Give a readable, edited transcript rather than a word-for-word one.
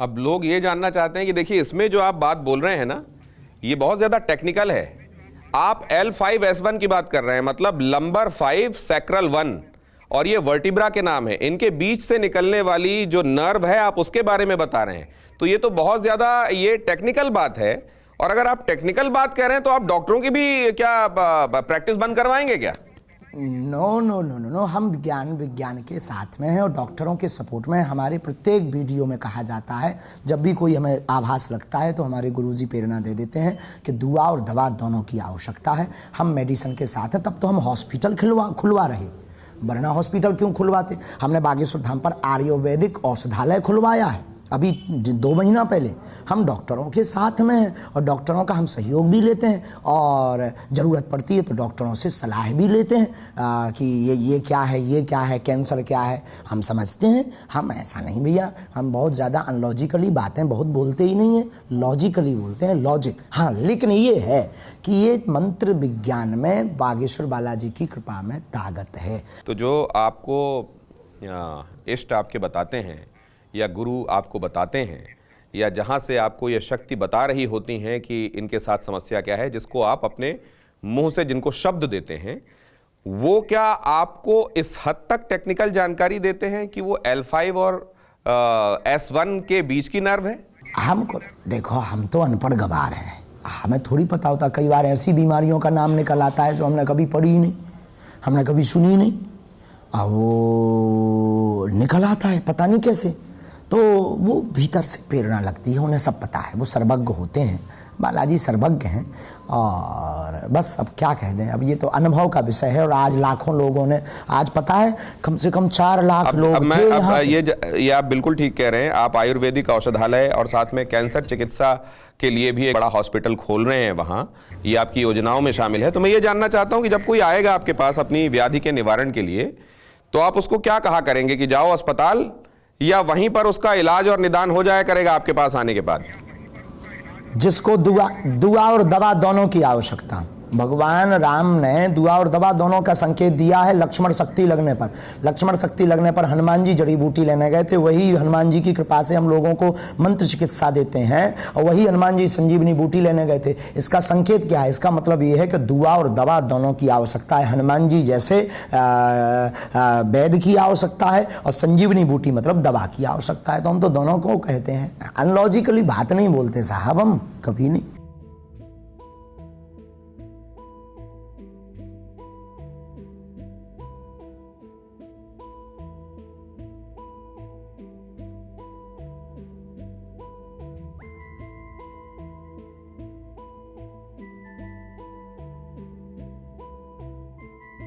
अब लोग ये जानना चाहते हैं कि देखिए इसमें जो आप बात बोल रहे हैं ना, ये बहुत ज़्यादा टेक्निकल है। आप L5S1 की बात कर रहे हैं, मतलब लंबर 5 सैक्रल 1, और ये वर्टिब्रा के नाम है। इनके बीच से निकलने वाली जो नर्व है आप उसके बारे में बता रहे हैं। तो ये तो बहुत ज़्यादा ये टेक्निकल बात है। और अगर आप टेक्निकल बात कह रहे हैं तो आप डॉक्टरों की भी क्या प्रैक्टिस बंद करवाएंगे क्या? No no no no no, हम विज्ञान के साथ में हैं और डॉक्टरों के सपोर्ट में। हमारे प्रत्येक वीडियो में कहा जाता है, जब भी कोई हमें आभास लगता है तो हमारे गुरुजी प्रेरणा दे देते हैं कि दुआ और दवा दोनों की आवश्यकता है। हम मेडिसिन के साथ हैं, तब तो हम हॉस्पिटल खुलवा रहे, वरना हॉस्पिटल क्यों खुलवाते। हमने बागेश्वर धाम पर आयुर्वेदिक औषधालय खुलवाया है अभी 2 महीना पहले। हम डॉक्टरों के साथ में हैं और डॉक्टरों का हम सहयोग भी लेते हैं, और ज़रूरत पड़ती है तो डॉक्टरों से सलाह भी लेते हैं कि ये क्या है, ये क्या है, कैंसर क्या है। हम समझते हैं। हम ऐसा नहीं भैया, हम बहुत ज़्यादा अनलॉजिकली बातें बहुत बोलते ही नहीं हैं, लॉजिकली बोलते हैं, लॉजिक। हाँ, लेकिन ये है कि ये मंत्र विज्ञान में बागेश्वर बालाजी की कृपा में ताकत है। तो जो आपको इष्ट आपके बताते हैं या गुरु आपको बताते हैं, या जहाँ से आपको ये शक्ति बता रही होती हैं कि इनके साथ समस्या क्या है, जिसको आप अपने मुंह से जिनको शब्द देते हैं, वो क्या आपको इस हद तक टेक्निकल जानकारी देते हैं कि वो L5 और S1 के बीच की नर्व है? हमको देखो, हम तो अनपढ़ गवार हैं, हमें थोड़ी पता होता। कई बार ऐसी बीमारियों का नाम निकल आता है जो हमने कभी पढ़ी ही नहीं, हमने कभी सुनी नहीं, और वो निकल आता है पता नहीं कैसे। तो वो भीतर से प्रेरणा लगती है, उन्हें सब पता है, वो सर्वज्ञ होते हैं। बालाजी सर्वज्ञ हैं, और बस अब क्या कह दें। अब ये तो अनुभव का विषय है, और आज लाखों लोगों ने, आज पता है कम से कम 4 लाख लोग थे यहाँ। ये आप बिल्कुल ठीक कह रहे हैं। आप आयुर्वेदिक औषधालय और साथ में कैंसर चिकित्सा के लिए भी एक बड़ा हॉस्पिटल खोल रहे हैं वहाँ, ये आपकी योजनाओं में शामिल है। तो मैं ये जानना चाहता हूँ कि जब कोई आएगा आपके पास अपनी व्याधि के निवारण के लिए, तो आप उसको क्या कहा करेंगे कि जाओ अस्पताल, या वहीं पर उसका इलाज और निदान हो जाया करेगा आपके पास आने के बाद? जिसको दुआ और दवा दोनों की आवश्यकता, भगवान राम ने दुआ और दवा दोनों का संकेत दिया है। लक्ष्मण शक्ति लगने पर हनुमान जी जड़ी बूटी लेने गए थे। वही हनुमान जी की कृपा से हम लोगों को मंत्र चिकित्सा देते हैं, और वही हनुमान जी संजीवनी बूटी लेने गए थे। इसका संकेत क्या है? इसका मतलब ये है कि दुआ और दवा दोनों की आवश्यकता है। हनुमान जी जैसे वैद्य की आवश्यकता है, और संजीवनी बूटी मतलब दवा की आवश्यकता है। तो हम तो दोनों को कहते हैं, अनलॉजिकली बात नहीं बोलते साहब, हम कभी नहीं।